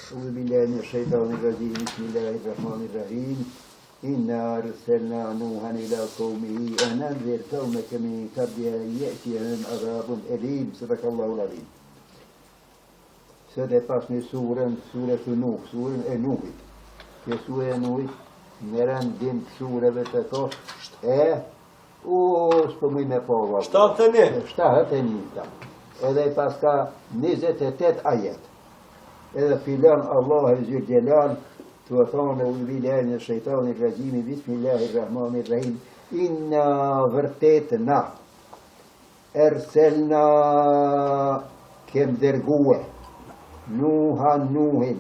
أعوذ بالله من الشيطان الرجيم بسم الله الرحمن الرحيم إنا أرسلنا نوحا إلى قومه أن أنذر قومك من قبل أن يأتيهم عذاب أليم صدق الله العظيم. Sot e pas një surën Nuh, surën e Nuhit. Kjo surë e Nuhit në rëndim surëve të kosh s'po mëj me pova. 71. Edhe pas ka 28 ajet. Edhe filan Allah e Zülcelal të thonë u billahi në shejtani rajimi bismillahirrahmanirrahim inna vërtetna erselna kem dërgue Nuhin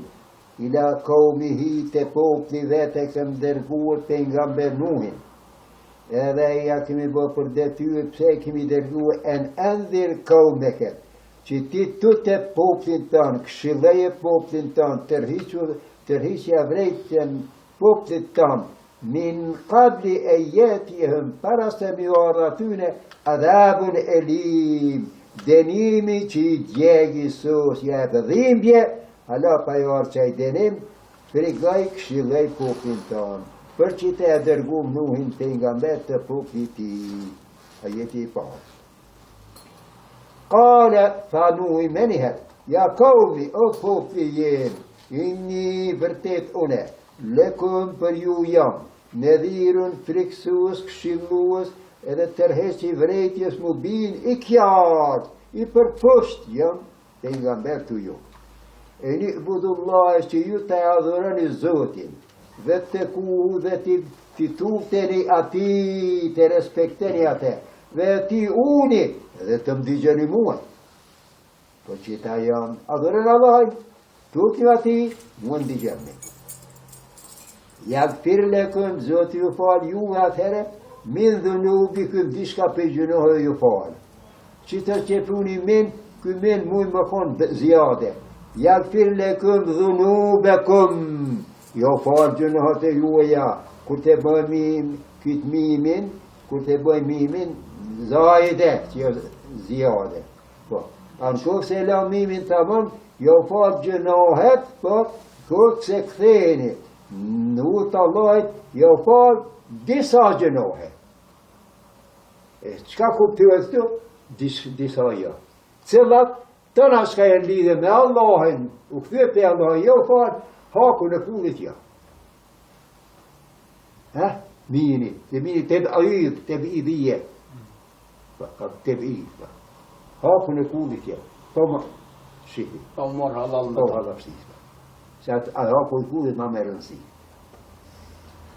ila qaumihi te popli vete kem dërguar pejgamber Nuhin. Edhe ja kemi bërë për detyrë pse kemi dërguar en anzir qaumeke që ti të poplin tanë, këshilleje poplin tanë, tërhiqja vrejtën poplin tanë, min qabli e jetihëm, para se mi ardha tyne, adhabun elim, denimi që i djegi sos, jetë dhimbje, hala pa i arë qaj denim, frikaj këshillej poplin tanë, për që te e dërgum Nuhin pejgamber të poplit ti, ajeti i parë. Kale, tha Nuhi menihet, ja kaumi, o popli jem, inni vërtet une, lëkëm për ju jam, nedhirun, friksus, këshilluës, edhe tërhesi vrejtjes mu bin i kjartë, i përpusht jam, pejgamber të ju. E një budullah që ju të adhurani Zotin, dhe të kuhu dhe të tufteni ati, të respekteni ate, dhe ti uni, dhe të mdigjeni mua. Po që ta janë, adhuren Allah, tukni ati, mua ndigjeni. Jak firlekëm, Zotë ju falë, ju atëhere, min dhunubi këm dishka për gjënohë ju falë. Që të qepuni min, këm min mujë më konë zjade. Jak firlekëm dhunubekëm, jo falë gjënohët e juja, kur të bëjmë këtë mimin, kur të bëjmë mimin, zajde, që jo zjade. Po, anë shokë se la mimin të mënë, jo falë gjënohet, po, këtë se këtheni, në utë Allahit, jo falë disa gjënohet. Qka kuptuhet të? Disa jo. Cilat, tëna shka e lidhe me Allahin, u këthyë për Allahin, jo falë, haku në kullit jo. Mini, të bëjid, të bëjidhije. Të bëjid. Haku në kullit jo. Po më shqipi. Po morë halal në halal shqipi. Se atë haku në kullit ma më rëndësi.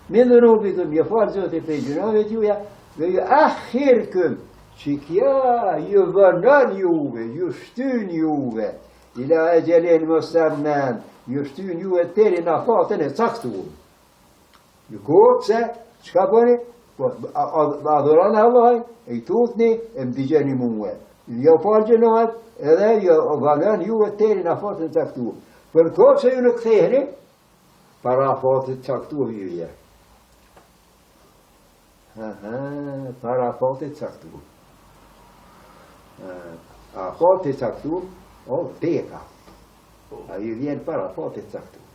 Me dhe robi këm, jo falë zote për gjënave t'juja, dhe ju akhirkëm, që kja ju vënën juve, ju shtyn juve, ila e gjelen më sërmen, ju shtyn juve teri në fatën e caktuar. Ju kohë pse, qka bëni? Adhuran e Allah, e i tutni, e më digjeni muhe. Jo falë gjënohet, edhe ju vënën juve teri në fatën e caktuar. Për kohë pse ju në këthehni, para fatën caktuar ju je. Para fatit caktuar. A fatit caktuar, o deka. A ju vjen para fatit caktuar.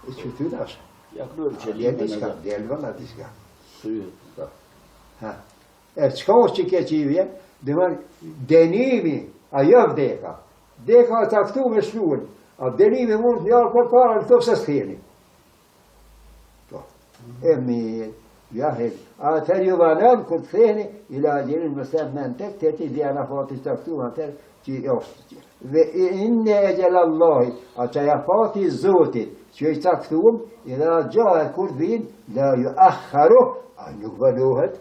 E që ty dash? Ja kërë që Djelë vëna diska. E qka është që ke që ju vjen? Denimi, a jo deka. Deka e caktuar me shluën. A denimi mund të njërë për para në të pëse s'theni. E mirë, jahil, atër ju vanën, kur të theni, ila gjerin më sem men tek, të ti dhjana fatis të këtu, atër që i është. Dhe inne e gjelallahi, a që ja fati zotit, që i caktuum, i dhe a gjahet kur dhvin, la ju akharu, a nuk valohet,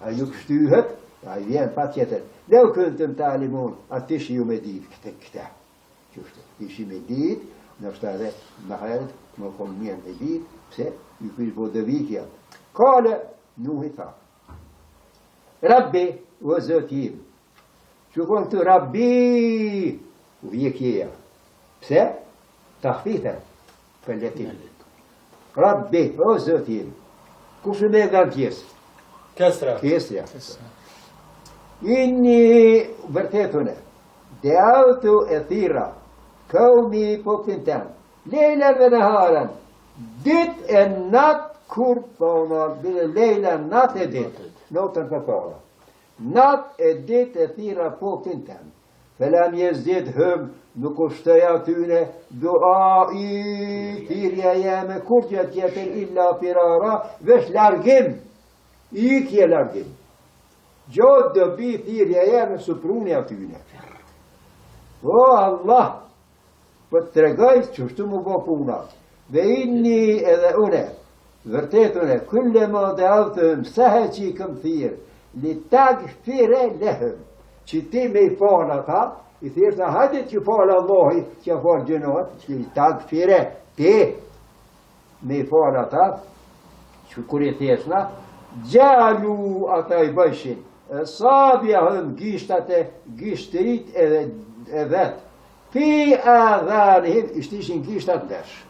a nuk shtyhet, a i vjen pa tjetër. Dhe u këntëm të alimon, a të ishi ju me dit, këte. Qështë, ishi me dit, nështë edhe më herët, më kom mjen me dit, pse, ju kërë po dëvikja. Kale, Nuhi tha. Rabbi, o zotim. Që konë këtu, Rabbi, u vjekjeja. Pse? Tahfitën, për letim. Rabbi, o zotim. Kushë me nga në pjesë? Kesra. Kesra. Inni, vërtetune, de auto e thira, kaumi popin tem, lejlen dhe nëharen, dit e nat kur pona, lejlen nat e dit, notën për pona. Nat e dit e thira popin tem. Felem jezdit hëm, nuk ushtëj atyne, dua i thirja jeme, kur që tjetër illa firara, vesh largim, i kje largim. Gjotë dëbi thirja jeme, së pruni atyne. O Allah, për të tregaj që shtu mu bo puna, dhe inni edhe une, vërtet une, kulle ma dhe altëm, sahe që i këm thirë, li tag fire lehëm, që ti me i falë ata, i thirë të hajdet që falë Allahi, që a falë gjënot, që li tag fire, ti me i falë ata, që kur i thjesna, gjallu ata i bëshin, sabja hëm gishtat e gishtërit edhe e vetë, fi adhanihim, ishtë ishin gishtat vesh.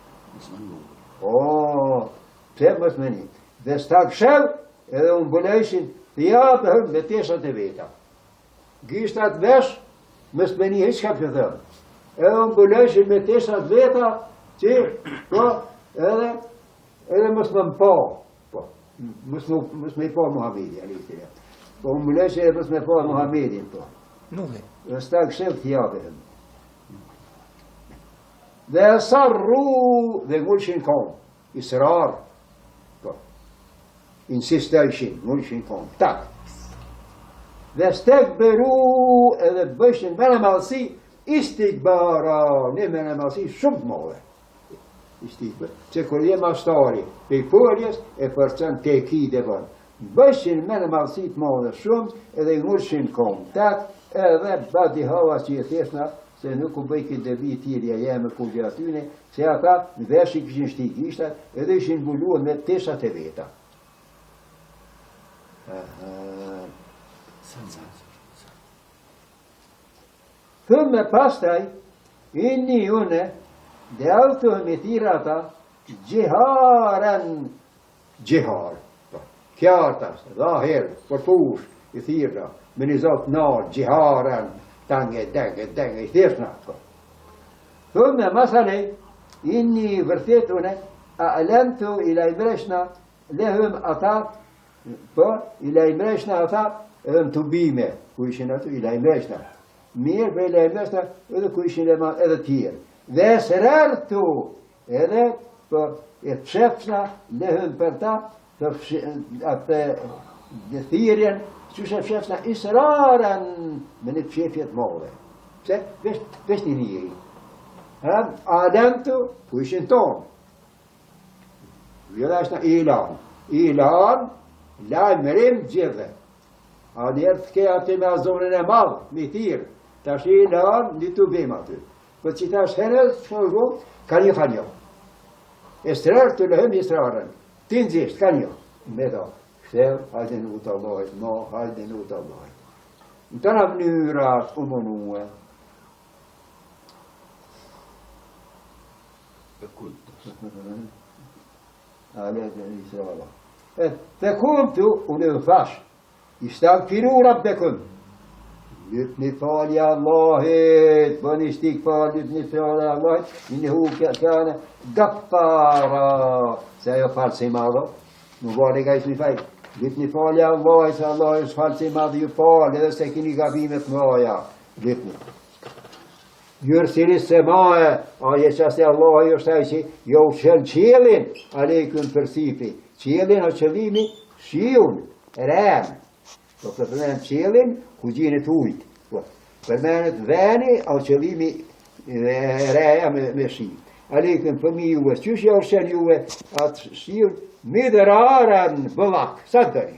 O, pse mës meni. Dhe s'tak shev, edhe unë bëlejshin, thjapë hëm me teshat e veta. Gishtat vesh, mës meni hiç ka për thëmë. Edhe unë bëlejshin me teshat veta, që, po, edhe mës më mpo, po, mës me i po Muhamedi, alisira. Po unë bëlejshin edhe mës me po Muhamedin, po. Dhe s'tak shev thjapë hëm. Dhe sarru dhe ngulshin kom, israr, po, insistojshin, ngulshin kom, tak. Dhe stek beru edhe bëshin me në malësi, istikbara, një me në malësi shumë të mëve. Istikbara, që kur jem ashtari, pe i poljes e përcën te ki dhe bënë. Bëshin me në malësi të mëve shumë, edhe ngulshin kom, tak, edhe badi hava që i thjesna, se nuk u bëj këtë debi tirja jeme ku gjë atyne, se ata në vesh i këshin shti gishtat, edhe ishin mbuluar me teshat e veta. Thëmë me pastaj, inni une, dhe altëm i thira ata, gjiharen, gjihar, kjartas, dhahir, përpush, i thira, me një zotë nalë, gjiharen, tange, denge, i thjesna. Thëmë masalej, inni vërtet une, a alentu i lajmreshna, lehëm ata, po, i lajmreshna ata, edhe më të bime, ku ishin atu, i lajmreshna. Mirë, për i lajmreshna, edhe ku ishin edhe tjerë. Dhe sërërtu, edhe, po, e të shefshna, lehëm për ta, atë dhe thirjen, që shefshna israren me një qefjet mëve. Pse? Vesh një njëri. Alentu, ku ishin tonë. Vjela është në ilan. Ilan, lajmërim gjithë. A njerë të ke aty me azonën e madhë, me thirë. Ta është ilan, një të bim aty. Për që ta është herës, që në gjumë, ka një. Esrër të lëhëm israren. Ti nëzisht, ka një. Me do. Ktheu, hajde në utë Allahit, hajde në utë Allahit. Në të në mënyrat u mënue. Fe kuntu, unë e thash, ishtak firu rabbekum. Lypni falja Allahit, bëni shtik falja, lypni falja Allahit, një hu kane gaffara, se ajo falë si madho, nuk vali ka ishë një fajt. Lypni falja Allahit, se Allah është falë si madho ju falë, edhe se kini gabimet mëja, lypni. Jërësiri se maë, aje qasti Allah është ai që jo qëllë qëllin, alejkun për sifi. Qëllin o qëllimi, shiun, rem. Po përmenet qëllin, ku gjinit ujtë. Përmenet veni, o qëllimi reja me shi. Alejkun për mi juve, qësh jo shën juve, atë shiun, mi dhe rarën bëllak, sa të dëri.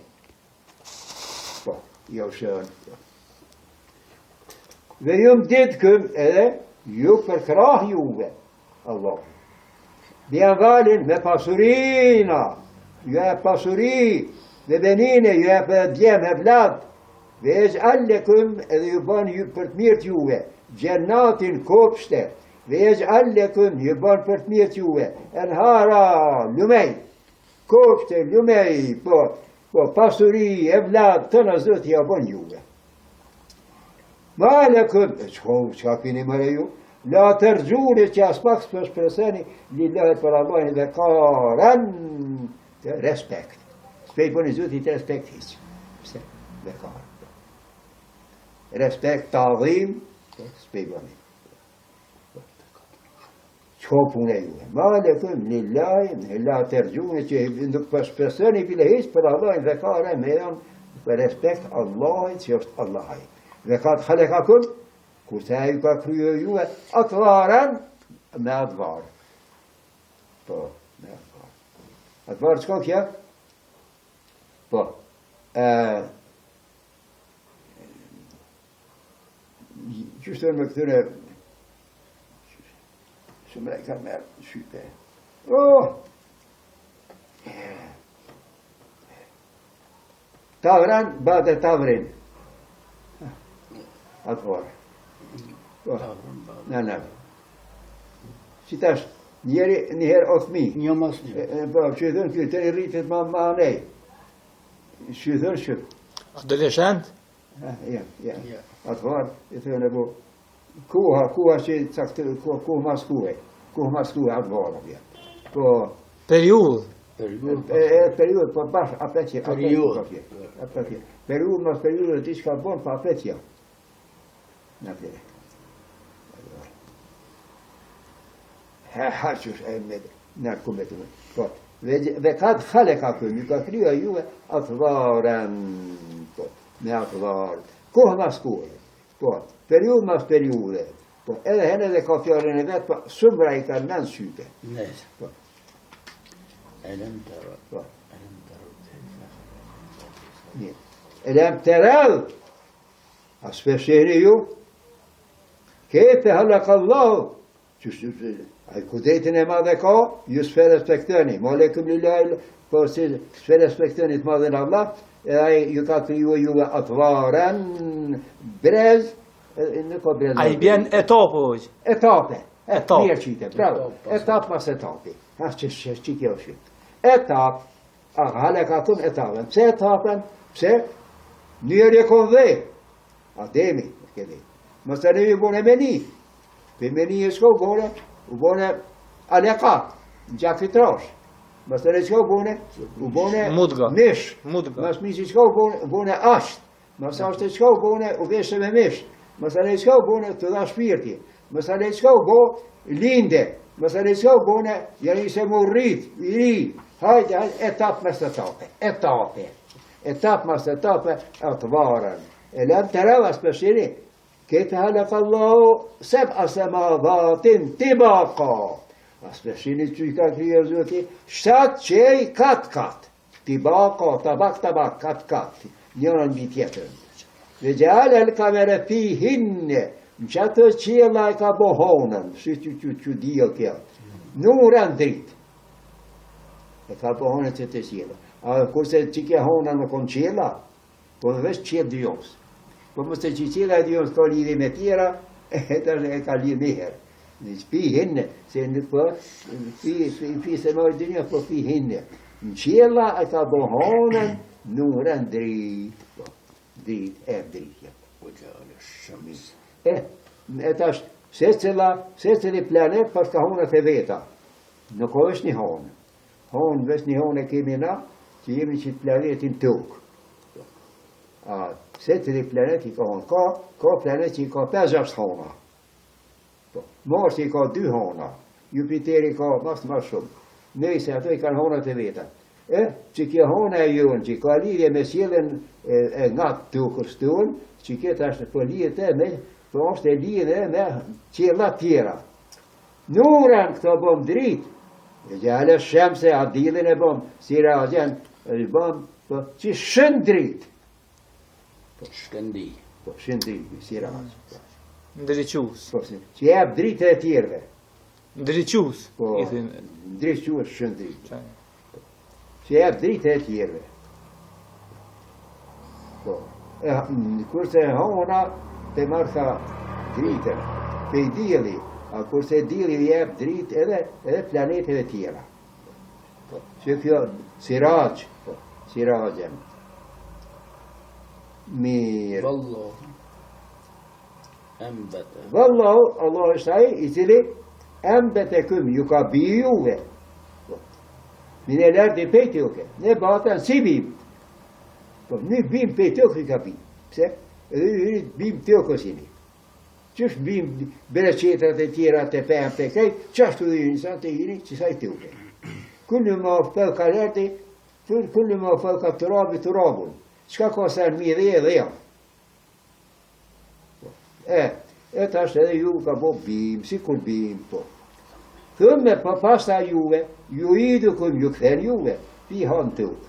Po, jo shën. Dhe ju më ditë këm edhe, ju përkrah juve, Allah. Dhe janë valin me pasurina, ju e pasuri, dhe benine, ju e për djem e vlad, dhe e gjallekëm edhe ju ban ju për të mirë t'juve, gjennatin kopshte, dhe e gjallekëm ju ban për të mirë t'juve, enhara, lumej, kopshte, lumej, po pasuri, e vlad, të në zëtë ja ban juve. Ma lekëm, qka kini mëre ju? La tërgjuni që as pak së shpresoni lillahi për Allahin dhe karen respekt. S'pej bëni zotit respekt hiq. Pse? Dhe karen. Respekt të adhim, s'pej bëni. Qo punë e juve? Ma lekum lillahi, la tërgjuni që nuk për shpresoni bile hiq për Allahin dhe karen me janë për respekt Allahin që është Allahaj. Dhe ka të khalekakum, kurse a ju ka kryo juve, atëvaren me atëvar. Po, me atëvar. Atëvar qëka kja? Po, qështër me këtëre, shumë e ka merë shype. Oh! Tavran, bate tavrin. Atëvar. Në. Si tash, njëherë o thmi. Një mas një. Po, që i dhënë kjo, të një rritet ma nej. Që i dhënë që. Adolescent? Ja. Atëvar, i thënë e bo. Kuha që i caktë, kuha mas kuhe. Kuha mas kuhe atëvar. Po. Periud. Periud, po bash, apetje. Periud. Periud mas periud, ti shka bon, pa apetje. Në pjere. Haqës e me nërkumet me. Dhe ka të khale ka këmë, ka krya juve atëvaren, me atëvar. Kohë mas kohë, periud mas periude. Edhe hene dhe ka fjallën e vetë, sëmbra i ka nënë syte. Nëjë. Elem të rrë. Elem të rrë. Aspesheri ju, kefe halakallahu, ai kudretin e madhe ka, ju s'fe respektoni, ma lekum lillahi, po si s'fe respektoni të madhe në Allah, edhe ai ju ka kriju juve atëvaren, brez, nuk o brez. Ai bjen etapë hoq. Etape. Etap. Mirë qite, bravo. Etap mas etapi. Që kjo shqit. Etap, hale ka thun etapën. Pse etapën? Pse? Njërë e kon dhe. Ademi, këdi. Mësë në ju bune meni. Për meni e shko bune, u bune alekat, në gjafitrash. Mësë në shko bune, u bune mish. Mësë mi që shko bune asht. Mësë ashtë të shko bune, u veshe me mish. Mësë në shko bune, të dha shpirti. Mësë në shko bune, linde. Mësë në shko bune, janë i se mu rrit, i ri. Hajde, etap mes etape. Etap mas etape, atëvarën. E lem të rëvas për shiri, këtë halak Allahu, seb asema dhatin tibaka. As për shiri që i ka krija zoti, 7 qej kat. Tibaka, tabak, kat. Njërën bi tjetërën. Dhe gjallë el kamere fi hinne, në që atë qela e ka bohonën, shi që dio kja. Nurën drit. E ka bohonën që të qela. A kurse që kja honën në konë qela, po dhe vesh qelë dijos. Po mëse që qela e dijos ka lidhi me tjera, e ka lidhi me herë. Në pi hinne, se në po, pi se mojë dynja, po pi hinne. Në qela e ka bohonën, nurën drit. Drit. E tash, se cili planet pas ka honët e veta. Nuk është një honë. Honë, vesh një honë e kemi na, që jemi që të planetin tokë. Se cili planet i ka honë. Ka planet që i ka 5-6 hona. Mars i ka 2 hona. Jupiteri ka mas shumë. Nëjse ato i kanë honët e veta. Që kjo hona e jonë, që ka lidhje me sjellën e nga tokës tonë, që këtë është për lidhje me, për është e lidhje me qella tjera. Nurën këto bëm dritë, e gjallë shemse, a dilin e bëm, si rajen, e bëm, që shën dritë. Shkëndi. Shëndi, si rajen. Ndriqus. Që jep dritë e tjerve. Ndriqus. Ndriqus shën dritë. Që jep dritë e tjerve. Kurse hona të marrë ka dritën, pe i dili, a kurse dili jep dritë edhe planeteve tjera. Që kjo, sirajën. Mirë. Embete. Vallahu, Allah është ai I cili embeteküm ju ka biju juve. Mineler dhe pejt juke. Ne batën si bim. Ne bim pejt juke ka bim. Pse? Edhe ju bim të juke si një. Qësh bim bereqetat e tjera të pëmë të kej, qashtu dhe ju njësa të jini që saj të juke. Kullu ma fëll ka lerti, kullu ma fëll ka të rabi të rabun. Qka ka sërë mi dhe ja. E tash edhe ju ka bo bim, si kur bim, po. Thëmë pa pasta juve, ju idu këm ju këthen juve, pi hanë të ukë.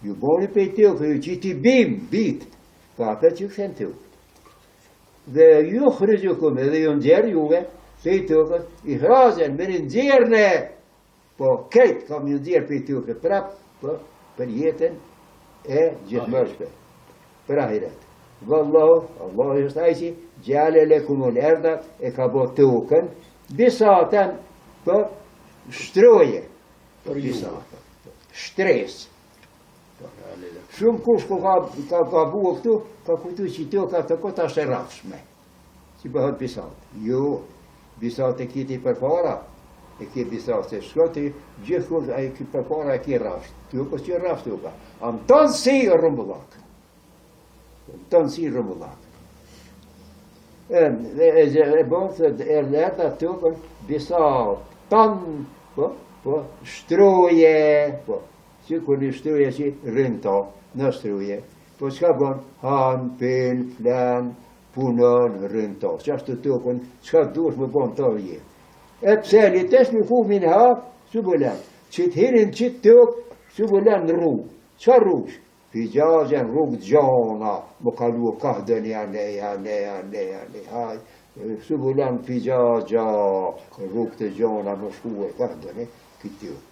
Ju boni pe të ukë, ju që ti bim, bit, pa për që këthen të ukë. Dhe ju khrëzju këm edhe ju nxerë juve, pe të ukë, I hrazen, me në nxerë në, po kejt kam ju nxerë pe të ukë, prap, po, për jetën e gjithë mërshpe, për ahiret. Vallahu, Allah është ajqi, gjale le kumul erda, e ka bo të ukën, bisaten për shtroje, për bisaten, shtres. Shumë kush ku ka bua këtu, ka kujtu që të ka të kota është e rafshme, që bëhet bisat. Jo, bisat e kiti për para, e ki bisat se shkoti, gjithë kur e ki për para e ki rafsh, të kës që rafsh të ka. Am tonë si rëmbullak. Tonë si rëmbullak. E bon se e leta të kën bisat, tonë, po, shtroje, po, që kur një shtroje që rënë ta, në shtroje, po qka bon, hanë, pëllë, flanë, punën, rënë ta, që ashtë të kën, qka dush më bon të jetë. E pse li tesh në kumin ha, su bëlen, që të hirin që të tëk, su bëlen në rrugë, qa rrugë? Fijazën rrugë gjona, më kalu kahdën janë, haj, su bëlen fijazë, rrugë të gjona, më shkuë, kahdën, këtë tëk.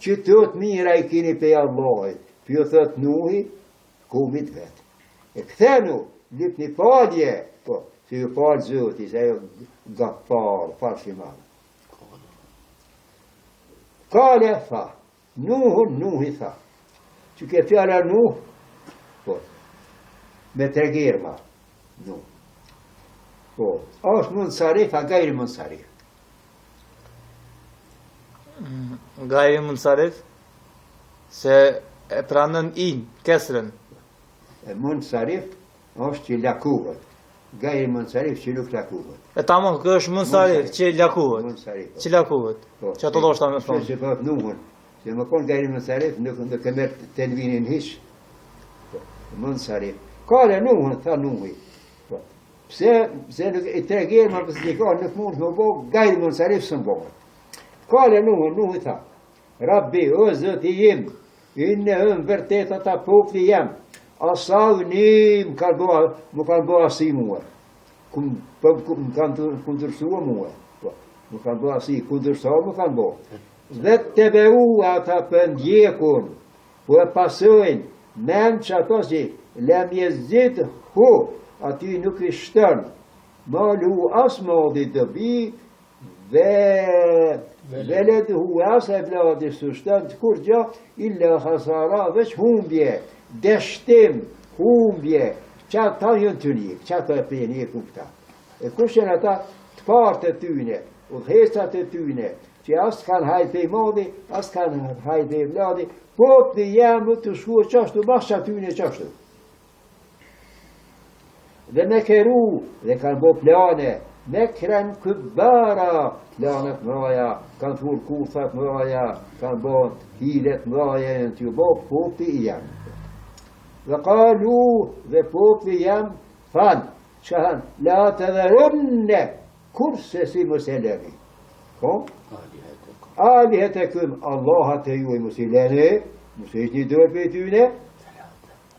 Që tëtë mira I kini pe Allahit, për thët nuhi, kumit vetë. E këthenu, lip një palje, po, se ju palë zëti, se ju gaffar, falshiman. Kale tha, nuhi tha, që ke fjala nuh, po, me tregirma, nuh. Po, është mund sarif, a gajri mund sarif. Gajri mund sarif, se e pranën in, kesrën. E mund sarif, është që lakuhet. Gajri mund sarif që nuk lakuhet. E tamam, kë është mund sarif, që lakuhet. Mund sarif. Që lakuhet. Që ato do shta me thonë. Që bëhet nuhën. Që më konë gajri mund sarif, nuk e mërë telvinin hish. Mund sarif. Kale nuhën, tha nuhi. Pse nuk I tregjerë më pëslikon, nuk mund më bo, gajri mund sarif së më bohën. Kale nuhi tha, Rabbi, o zëti jim, inë hëm vërtet ata popli jem, asav një më kanë bo asi mua, më kanë kundërsua mua, më kanë bo asi, kundërsua më kanë bo. Dhe të behu ata për ndjekun, po e pasojnë, men që ato që lem jezit hu, aty nuk I shtën, malu as modi dëbi, velet hu as e vladi së shtën, të kur gja, illa hasara, veç humbje, deshtim, humbje, që ata jënë të një, që ata e për një kupta. E kushen ata të partë të tyne, udhëhecat të tyne, që asë kanë hajt për modi, asë kanë hajt për vladi, po të jemë të shkuë qashtu, mas që atyne qashtu. Dhe me keru, dhe kanë bo plane, me kren këbbara, planet mëraja, kanë thur kurthat mëraja, kanë bo hilet mëraja, në të bo popti I jemë. Dhe kalu dhe popti jemë, thanë, që hanë, la të dhe rënne, kurse si mëseleni. Kom? Alihet e këm, Allahat e ju I mëseleni, mësejt një dërë për tyne,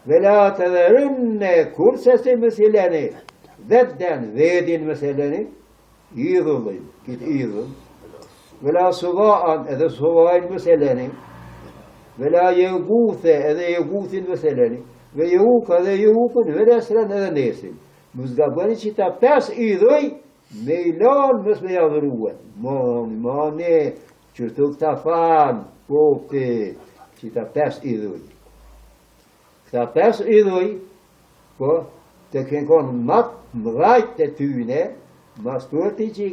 dhe la të dhe rënne, kurse si mëseleni, vedden vedin mëseleni, idhullin, kitë idhull, dhe la suvaan edhe suvajn mëseleni, dhe la jeguthe edhe jeguthin mëseleni, dhe jehuka edhe jehukun, dhe nesren edhe nesin. Mësga bëni që ta 5 idhuj, me I lanë mës me javëruën. Mane, që të këta fanë, popti, që ta 5 idhuj. Këta 5 idhuj, po, të kënë konë matë mdhajt të tyne, mas përti që i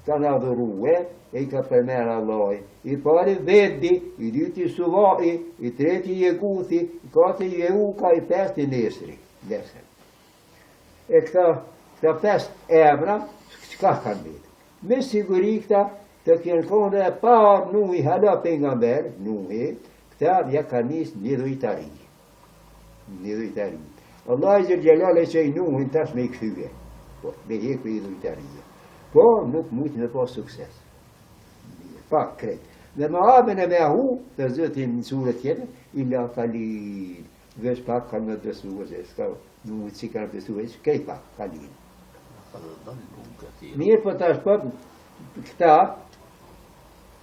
kanë adhurue, e i ka përmerë Allah. I pari Veddi, i dyti Suvai, i treti Jeguthi, i kati Jehuka, i pesti Nesri. E këta 5 emra, qka kanë bitë? Me siguri këta të kënë konë e parë nuhi hala për nga mberë, nuhi, këta ja ka njësë një dhujtari. Një dhujtari. Allah i Gjelale që i nuhin tash me i këthyve, me heku i dhujtarie. Po nuk mujtë me pas sukses. Pak kretë. Dhe më abën e me ahu, të zëtin në surët tjetër, illa kalin. Vesh pak kanë me të besu, s'ka nuk që kanë besu, kej pak, kalin. Mirë për tash për këta,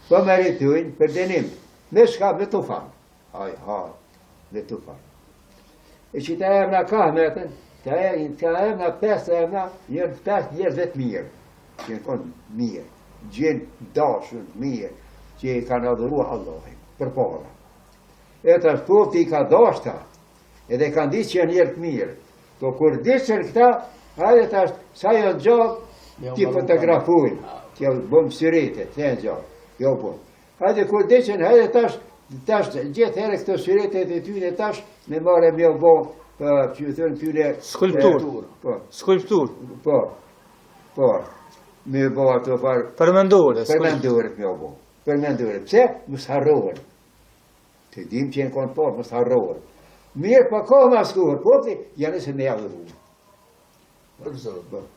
për meritujnë për denim. Me shka me të fanë. Me të fanë. E që ta emna ka metën, ta emna 5 emna, njërë 5 njerëzve të mirë. Që në konë mirë, gjenë dashën mirë, që i kanë adhurua Allahin, për para. E të shpofti i ka dashta, edhe kanë ditë që janë njerë të mirë. Po kur disën këta, hajde tash, sa jo gjallë, ti fotografujnë, që bëmë syrete, të janë gjallë, jo bëmë. Hajde kur disën, hajde tash, gjithë herë këto syrete të tyne tash, me mare me o bo, që ju thënë tyne... Skulptur. Po. Me bo ato farë... Përmendore. Përmendore me o bo. Përmendore. Pse? Mësë harrohen. Të dim që jenë konë porë, mësë harrohen. Mirë pa kohë ma skuhër, po të janë nëse me adhuru.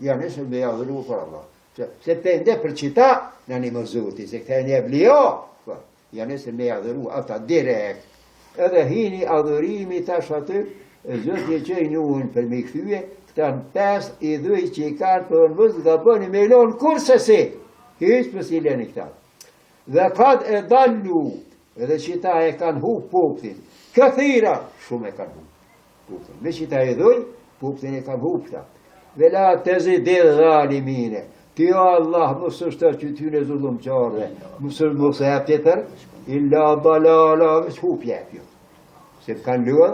Janë nëse me adhuru për Allah. Se pende për qita, në një më zuti, se këta e një blio, janë nëse me adhuru, ata direkt. Edhe hini adhurimi tash aty, zëtje që i nuhën për me këthyje, këta në 5 i dhuj që i kanë për në vëzë nga bëni me lonë kurse si, hiç për si leni këta. Dhe kad e dallu, edhe që ta e kanë hu poptin, këthira, shumë e kanë hu poptin. Me që ta e dhuj, poptin e kanë hu këta. Dhe la të zidhe dhalimine, ti o Allah, mësë është që ty në zullum qardhe, mësë e tjetër, illa balala, mësë hupje e pjo. Se të kanë luë,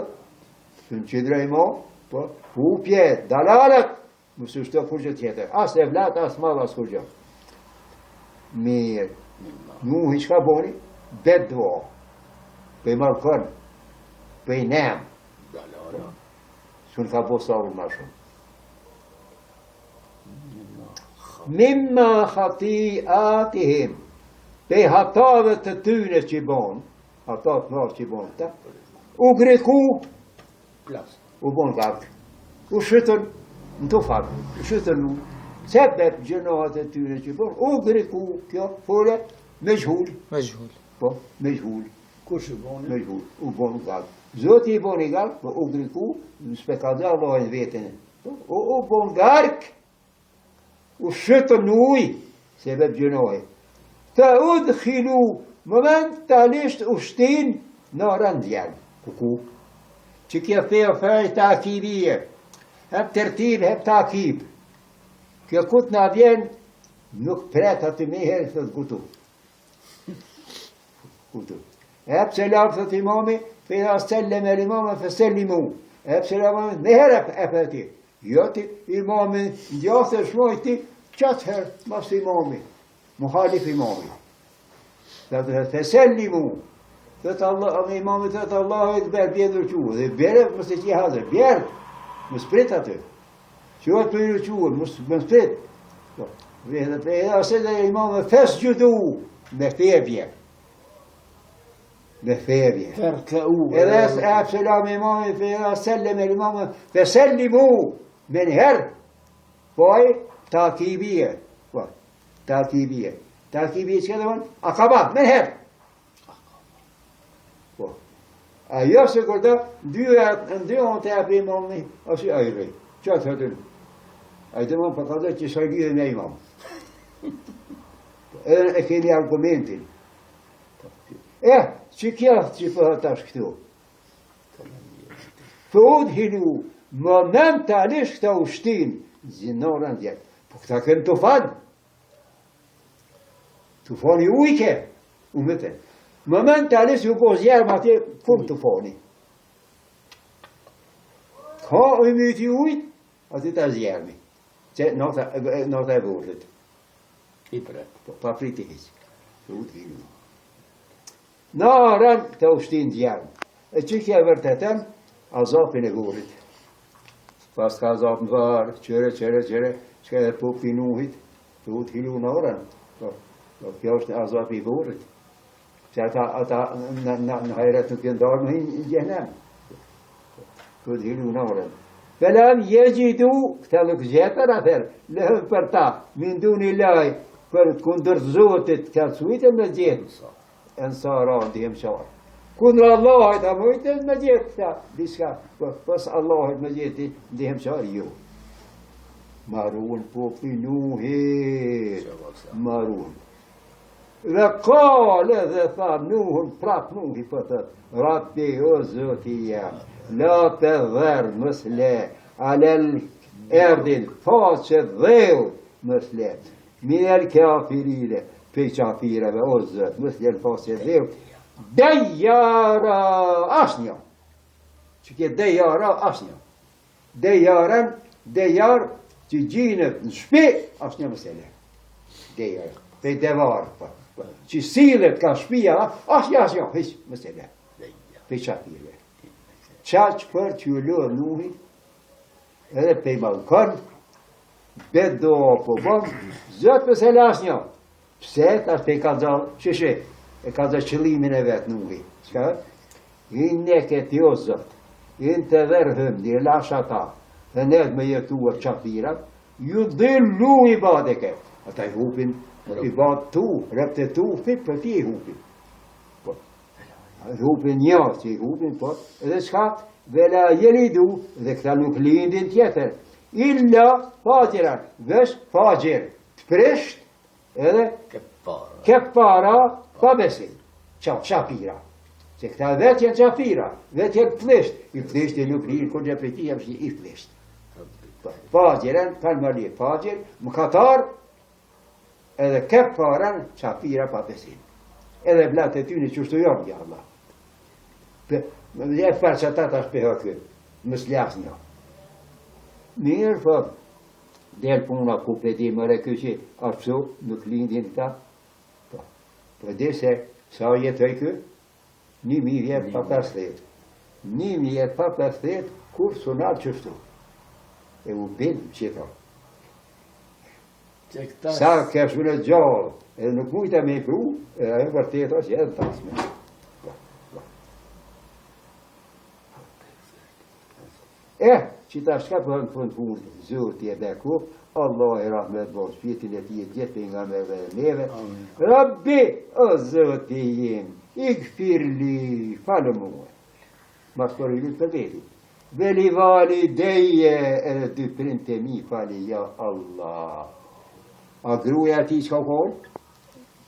të në qidra i mo, po, hupje, dalalet, mësë është të kurgjë tjetër. As e vlat, as madh, as kurgjë. Mirë, nuhi që ka boni, bedva, për i markën, për i nem, së në ka bo savur ma shumë. Mimma khati atihim, pe hatave të tyne që i bon, hatat marë që i bon ta, u greku, u bon gak, u shëtën në të fakë, u shëtën në, sebeb gjënohat e tyne që i bon, u greku, kjo, fore, me zhull. Po, me zhull. Kush i boni? Me zhull, u bon gak. Zoti i bon i gak, po u greku, në spekadë Allahin vetën, u bon gark, u shëtën në uj, se beb gjënoj. Të udhkhilu, momentalisht u shtin në rëndjen. Kuku? Që kjo fejo fejë takibije, hep tërtib, hep takib. Kjo kut në vjen, nuk pret atë me herë, thët kutu. Kutu. Hep selam, thët imami, fejda sellem e imame, fe sellimu. Hep selam, me herë e për ti. Jo ti imami, gjathë e shmojti, qatë herë, mas imami, muhalif imami. Dhe të fesellimu, dhe të imami të të Allah e të berë bjedhër quë, dhe berë mësë që i hazër, bjerë, më sprit atë, që atë për i quë, më sprit. Dhe të edhe dhe imami fes gjudu, me thebje. Me thebje. Edhe e selam imami, fejda sellem e imami, fesellimu, me njëherë, poj, takibije, po, takibije. Takibije që dhe mënë, akabat, me herë. Po. A jo se kërda, ndyon të apë imami, asë i ajrej. Qa të hëtën? A i të mënë përkazë që së gjithë me imam. Edhe e kemi argumentin. Që kja që përhëtash këtu? Fëud hilu, momentalisht këta ushtin, zinorën djetë. Po këta kënë të fanë. Të fani ujke, u mëte. Momentalisht ju po zjerë ma të, kumë të fani. Ka u myti ujt, aty ta zjermi. Që nota e burrit. I pret. Pa priti hiç. Narën të ushtin zjermi. E që kja vërtetën, azapin e burrit. Pas ka azap në varë, qëre, që edhe pupi Nuhit, të u të hilu në orën. Kjo është azap i burrit. Që ata në hajret nuk jenë darë në gjenem. Të u të hilu në orën. Felam jegjidu, këta nuk gjetër atër, lehën për ta, mindu një laj, për kundër zotit, ka cujtë me gjithë, ensara ndihim qarë. Kundër Allahit, a mujtë me gjithë, këta, diska, pas Allahit me gjithë, ndihim qarë, jo. Marun popli Nuhit, marun. Dhe kale dhe tha Nuhun, prap Nuhi për të, Rabbi o zoti jam, la të dherë mësle, alel erdin faqe dheu mësle, minel kafirine, pe kafireve o zot, mësle faqe dheu, dejara asnja, që ke dejara asnja, dejar që gjinët në shpi, asnja mësle, dejar, pe devarë, që silët ka shpia, asnja, hiç mësle, pe kafireve. Qaq për që ju lërë Nuhi, edhe pe i malkon, bedo po bon, zëtë për se las një. Pse, tash pe i ka dzallë, qëshe, e ka dzallë qëlimin e vetë Nuhi. Qka? Inë ne këtë jo zëtë, inë të verhëm, një lash ata, dhe ne me jetuar qafirat, ju dhillu i badeke. Ata i hupin, i bad tu, repte tu, fit për ti i hupin. Hupin një, që i hupin, po, edhe qka, vela jelidu, dhe këta nuk lindin tjetër, illa fajiran, vesh fajir, të prisht, edhe kepara, pa besim, qafira, se këta vetë jenë qafira, vetë jenë plisht, i plisht e nuk lirë, kur gjë për ti jam i plisht. Fajiran, kanë më lirë, fajir, më katar, edhe keparan, qafira, pa besim. Edhe blatë e ty në qështu jonë, ja Allah. E për që ta tash për hëkër, mësë lasë një. Mirë, për, delë puna ku për di më rekëshi, ashtu nuk lindin ta. Për di se, sa jetoj kër, 1000 vjetë pa 50. 1000 vjetë pa 50, kur sunat qështu. E u bindë që ta. Sa kështu në gjallë, edhe nuk mujta me i pru, e e vërtet është edhe tasme. Që ta shka për në fund punë, zoti e beku, Allah e rahmet bërë shpjetin e ti e gjithë nga me dhe neve. Rabbi, o zoti jem, i gfirli, falë muë. Mas për i lutë për veti. Veli vali deje edhe dy prind të mi, fali, ja Allah. A gruja ti qka kohë?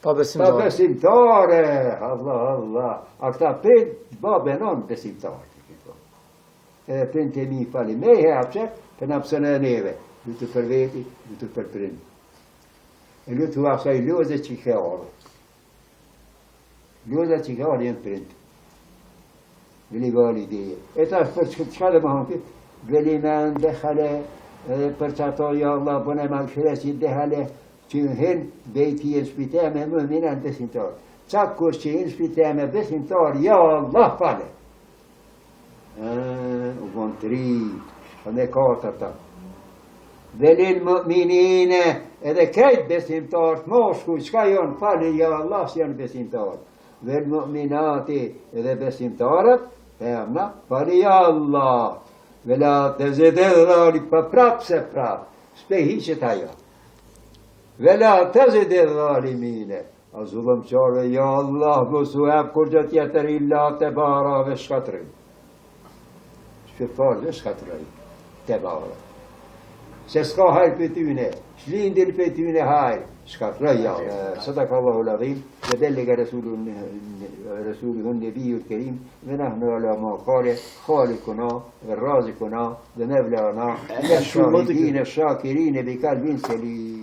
Pa besimtare. Pa besimtare, Allah. A këta prind, babenon besimtare. Edhe prind të mi fali me he apse, për në pësën e neve, lutë për veti, lutë për prind. E lutë asaj loze që ke orë. Loze që ke orë jenë prind. Veli vali dheje. E ta për qëka dhe më hanë këtë, veli me ndehale, edhe për që ato, ja Allah, bëne ma këshire që ndehale, që hinë bejti e shpiteme, më minë në besimtar. Qatë kush që hinë shpiteme besimtar, ja Allah fale. U bon 3, në 4 Velil mëminine, edhe krejt besimtarët, moshku, qka jonë fali, ja Allah që janë besimtarët. Vel mëminati edhe besimtarët, e amna, fali ja Allah. Vela të zededhali, pa prap se prap, s'pehi që ta jo. Vela të zededhali mine, a zullëm qarve, ja Allah, mësu e kur gjë tjetër illa të barave shkatrim. Shqiptarë dhe shkatërëri, te barë. Se s'ka hajrë për tyne, shlindin për tyne hajrë, shkatërëja. Sadakallahu l'adhim, ve bellega Resulihun Nebiyul Kerim, ve nahnu ala ma kale, khalikuna, ve razikuna, ve mevlana, ve shahidine, shakirine, bi kalbin selim.